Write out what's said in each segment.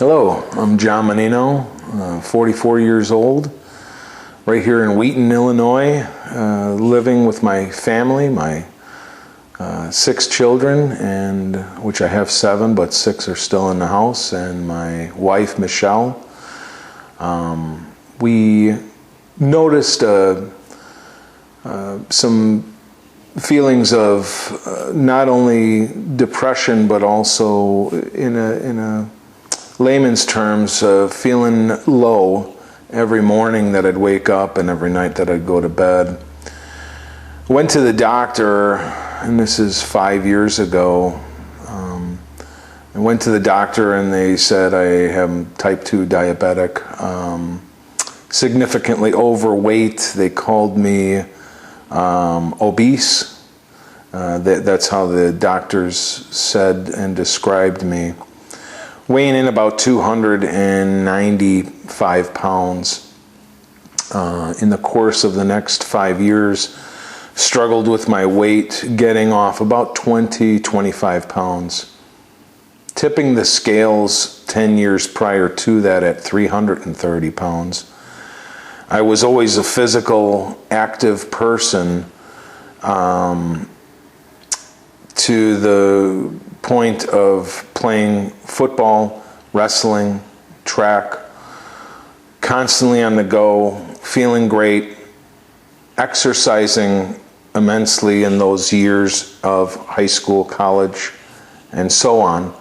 Hello, I'm John Monino, 44 years old, right here in Wheaton, Illinois, living with my family, my 6 children, and which I have 7, but 6 are still in the house, and my wife, Michelle. We noticed some feelings of not only depression, but also in a layman's terms, feeling low every morning that I'd wake up and every night that I'd go to bed. Went to the doctor, and this is 5 years ago. I went to the doctor and they said I have type 2 diabetic, significantly overweight. They called me obese. That's how the doctors said and described me. Weighing in about 295 pounds. In the course of the next 5 years, struggled with my weight, getting off about 25 pounds. Tipping the scales 10 years prior to that at 330 pounds. I was always a physical, active person, to the point of playing football, wrestling, track, constantly on the go, feeling great, exercising immensely in those years of high school, college, and so on.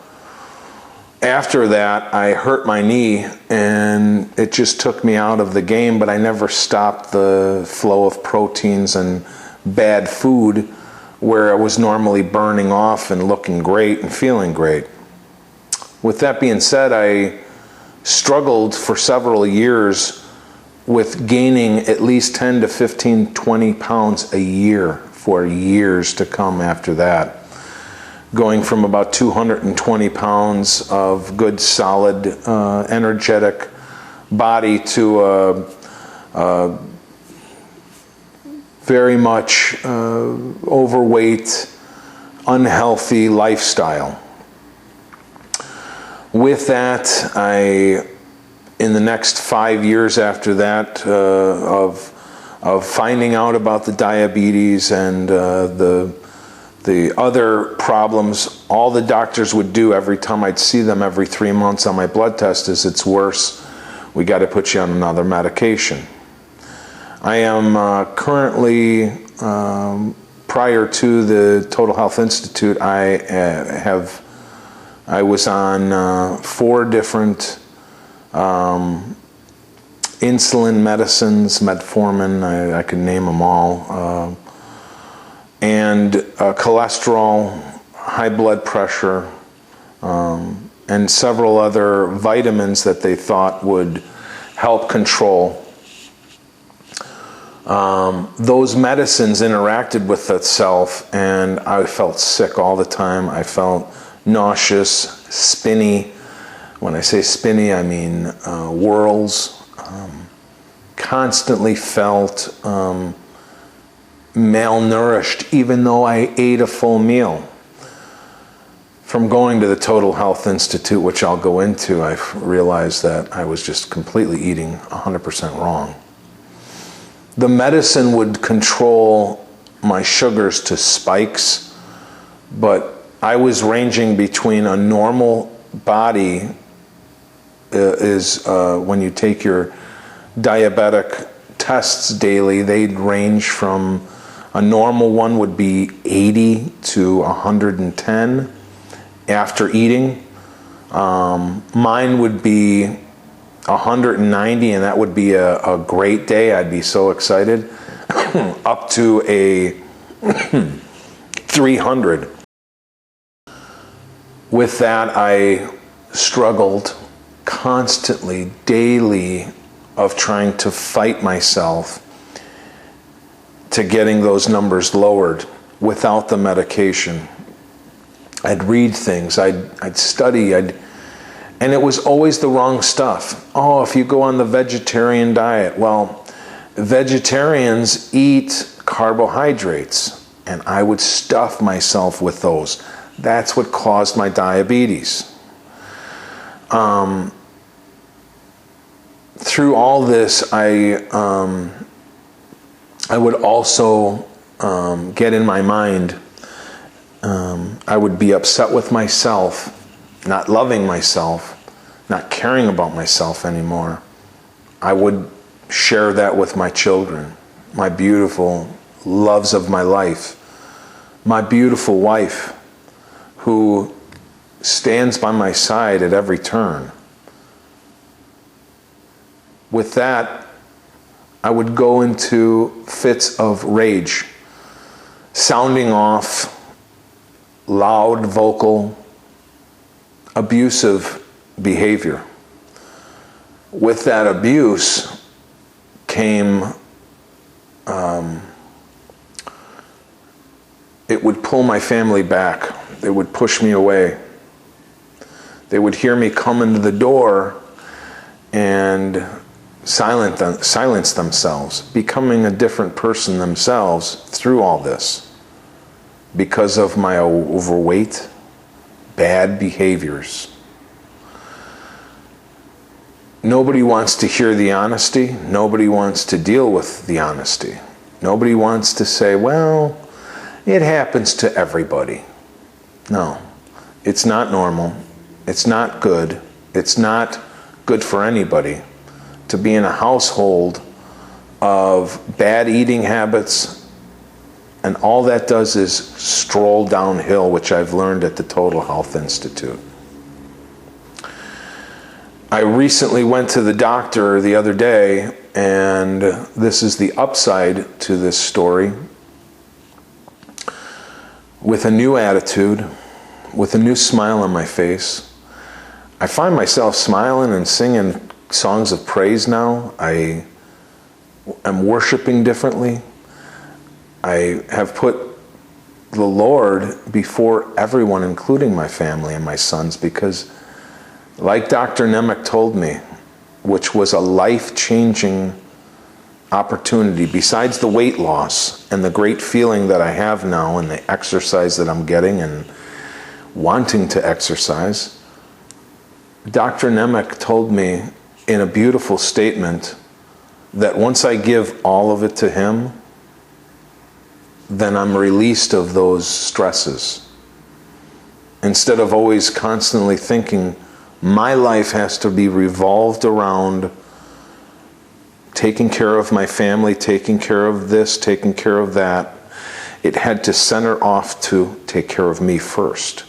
After that, I hurt my knee and it just took me out of the game, but I never stopped the flow of proteins and bad food where I was normally burning off and looking great and feeling great. With that being said, I struggled for several years with gaining at least 10 to 15, 20 pounds a year for years to come after that. Going from about 220 pounds of good, solid, energetic body to a very much overweight, unhealthy lifestyle. With that, in the next 5 years after that, of finding out about the diabetes and the other problems, all the doctors would do every time I'd see them every 3 months on my blood test is, it's worse, we got to put you on another medication. I am currently, prior to the Total Health Institute, I was on 4 different insulin medicines, metformin, I could name them all, and cholesterol, high blood pressure, and several other vitamins that they thought would help control. Those medicines interacted with itself, and I felt sick all the time. I felt nauseous, spinny. When I say spinny, I mean whirls. Constantly felt malnourished, even though I ate a full meal. From going to the Total Health Institute, which I'll go into, I realized that I was just completely eating 100% wrong. The medicine would control my sugars to spikes, but I was ranging between a normal body when you take your diabetic tests daily, they'd range from, a normal one would be 80 to 110 after eating. Mine would be 190, and that would be a great day. I'd be so excited. Up to a 300. With that, I struggled constantly, daily, of trying to fight myself to getting those numbers lowered without the medication. I'd read things, I'd study, and it was always the wrong stuff. Oh, if you go on the vegetarian diet, well, vegetarians eat carbohydrates, and I would stuff myself with those. That's what caused my diabetes. through all this, I would also get in my mind, I would be upset with myself, not loving myself, not caring about myself anymore. I would share that with my children, my beautiful loves of my life, my beautiful wife who stands by my side at every turn. With that, I would go into fits of rage, sounding off, loud, vocal, abusive behavior. With that abuse came, it would pull my family back. It would push me away. They would hear me come into the door and silence themselves, becoming a different person themselves through all this because of my overweight, bad behaviors. Nobody wants to hear the honesty. Nobody wants to deal with the honesty. Nobody wants to say, well, it happens to everybody. No, it's not normal. It's not good. It's not good for anybody to be in a household of bad eating habits, and all that does is stroll downhill, which I've learned at the Total Health Institute. I recently went to the doctor the other day, and this is the upside to this story. With a new attitude, with a new smile on my face, I find myself smiling and singing songs of praise now. I am worshiping differently. I have put the Lord before everyone, including my family and my sons, because like Dr. Nemec told me, which was a life-changing opportunity, besides the weight loss and the great feeling that I have now and the exercise that I'm getting and wanting to exercise, Dr. Nemec told me in a beautiful statement that once I give all of it to him, then I'm released of those stresses. Instead of always constantly thinking my life has to be revolved around taking care of my family, taking care of this, taking care of that, it had to center off to take care of me first,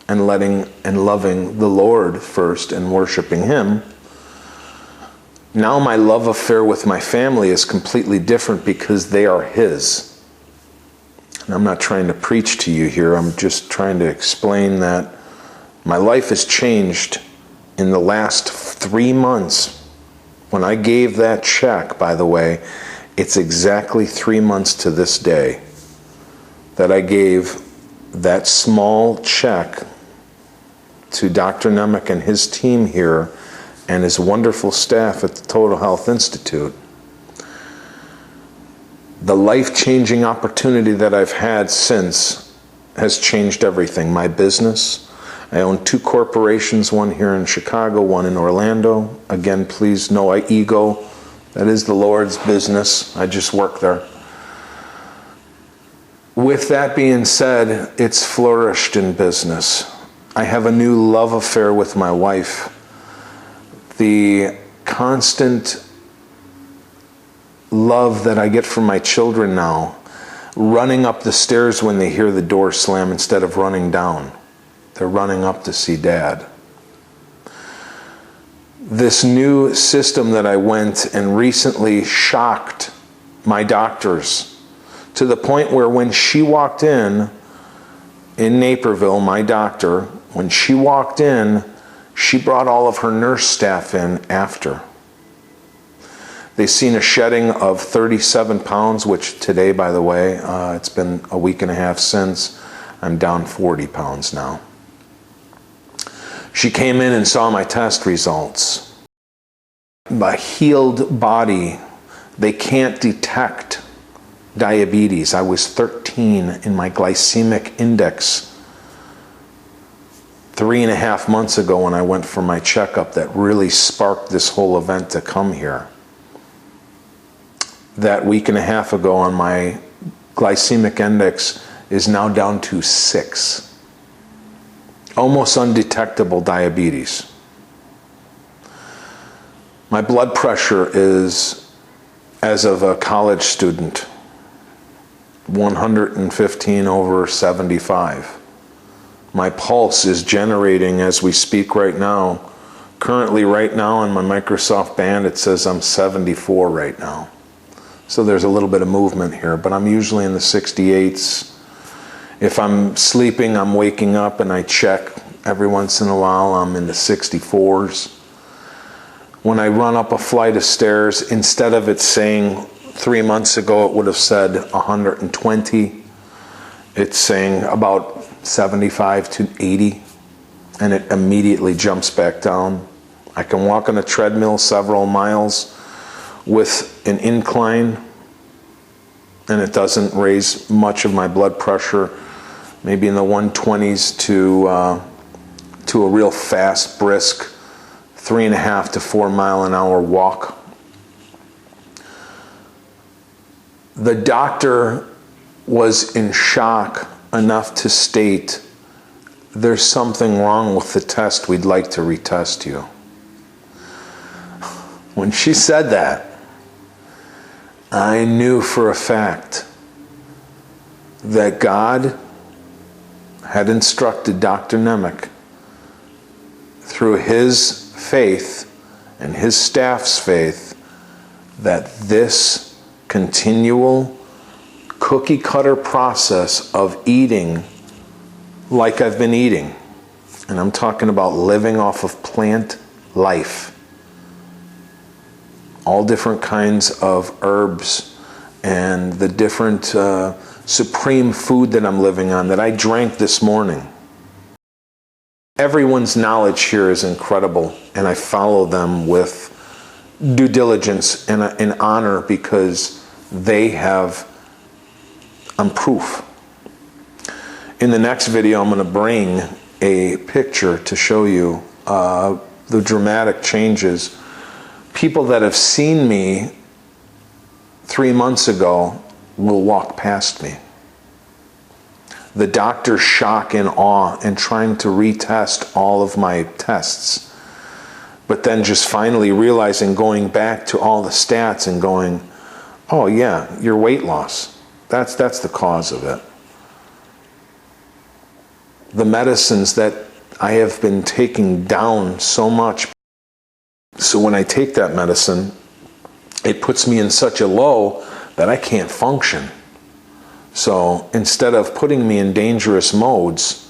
and letting and loving the Lord first and worshiping him. Now my love affair with my family is completely different because they are his. And I'm not trying to preach to you here, I'm just trying to explain that my life has changed in the last 3 months. When I gave that check, by the way, it's exactly 3 months to this day that I gave that small check to Dr. Nemec and his team here and his wonderful staff at the Total Health Institute. The life-changing opportunity that I've had since has changed everything. My business, I own 2 corporations, one here in Chicago, one in Orlando. Again, please, no ego. That is the Lord's business. I just work there. With that being said, it's flourished in business. I have a new love affair with my wife. The constant love that I get from my children now, running up the stairs when they hear the door slam instead of running down. They're running up to see Dad. This new system that I went and recently shocked my doctors to the point where when she walked in Naperville, my doctor, when she walked in, she brought all of her nurse staff in after. They've seen a shedding of 37 pounds, which today, by the way, it's been a week and a half since, I'm down 40 pounds now. She came in and saw my test results. A healed body, they can't detect diabetes. I was 13 in my glycemic index 3.5 months ago when I went for my checkup that really sparked this whole event to come here. That week and a half ago on my glycemic index is now down to 6. Almost undetectable diabetes. My blood pressure is, as of a college student, 115/75. My pulse is generating as we speak right now. Currently right now on my Microsoft band it says I'm 74 right now. So there's a little bit of movement here, but I'm usually in the 68s. If I'm sleeping, I'm waking up and I check every once in a while, I'm in the 64s. When I run up a flight of stairs, instead of it saying 3 months ago it would have said 120, it's saying about 75 to 80, and it immediately jumps back down. I can walk on a treadmill several miles with an incline, and it doesn't raise much of my blood pressure, maybe in the 120s to a real fast, brisk 3.5 to 4 mile an hour walk. The doctor was in shock enough to state, "There's something wrong with the test, we'd like to retest you." When she said that, I knew for a fact that God had instructed Dr. Nemec through his faith and his staff's faith that this continual cookie cutter process of eating like I've been eating, and I'm talking about living off of plant life, all different kinds of herbs and the different supreme food that I'm living on that I drank this morning. Everyone's knowledge here is incredible, and I follow them with due diligence and honor because they have proof. In the next video, I'm going to bring a picture to show you the dramatic changes. People that have seen me 3 months ago will walk past me. The doctor's shock and awe and trying to retest all of my tests. But then just finally realizing, going back to all the stats and going, oh yeah, your weight loss. That's the cause of it. The medicines that I have been taking down so much. So when I take that medicine, it puts me in such a low that I can't function. So instead of putting me in dangerous modes,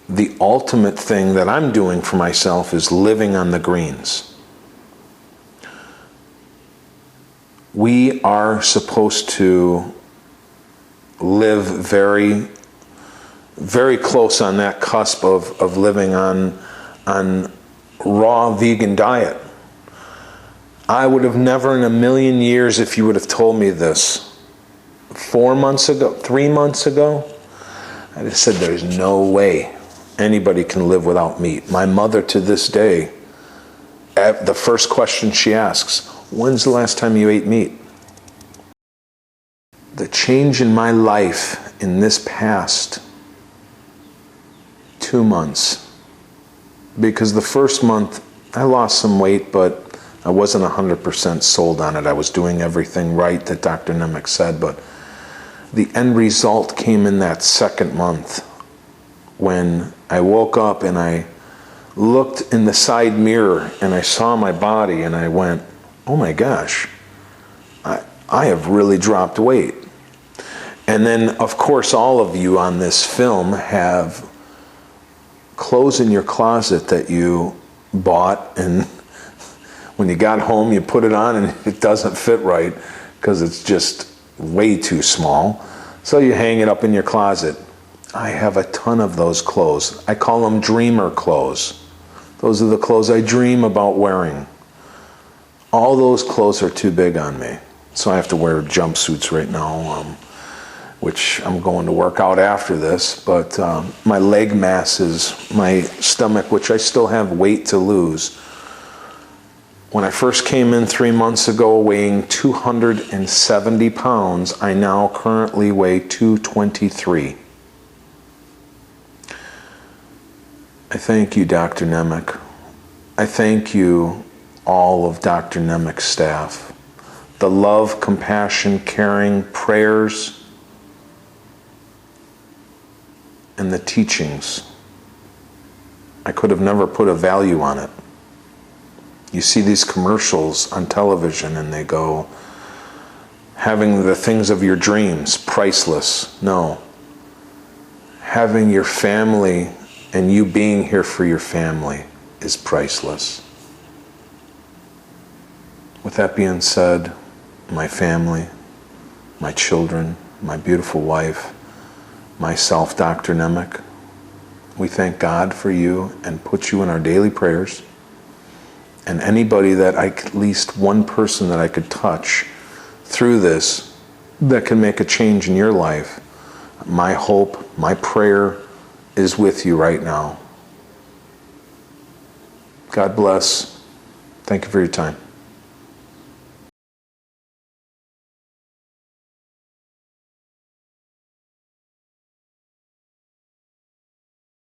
the ultimate thing that I'm doing for myself is living on the greens. We are supposed to live very, very close on that cusp of living on raw vegan diet. I would have never in a million years, if you would have told me this 4 months ago, 3 months ago, I just said there's no way anybody can live without meat. My mother to this day, the first question she asks, when's the last time you ate meat? The change in my life in this past 2 months, because the first month I lost some weight, but I wasn't 100% sold on it. I was doing everything right that Dr. Nemec said, but the end result came in that second month when I woke up and I looked in the side mirror and I saw my body and I went, oh my gosh, I have really dropped weight. And then, of course, all of you on this film have clothes in your closet that you bought, and when you got home you put it on and it doesn't fit right because it's just way too small, so you hang it up in your closet. I have a ton of those clothes. I call them dreamer clothes. Those are the clothes I dream about wearing. All those clothes are too big on me, so I have to wear jumpsuits right now. which I'm going to work out after this, but my leg masses, my stomach, which I still have weight to lose. When I first came in 3 months ago weighing 270 pounds, I now currently weigh 223. I thank you, Dr. Nemec. I thank you, all of Dr. Nemec's staff. The love, compassion, caring, prayers, and the teachings. I could have never put a value on it. You see these commercials on television and they go, having the things of your dreams, priceless. No. Having your family and you being here for your family is priceless. With that being said, my family, my children, my beautiful wife, myself, Dr. Nemec, we thank God for you and put you in our daily prayers. And anybody that at least one person that I could touch through this that can make a change in your life, my hope, my prayer is with you right now. God bless. Thank you for your time.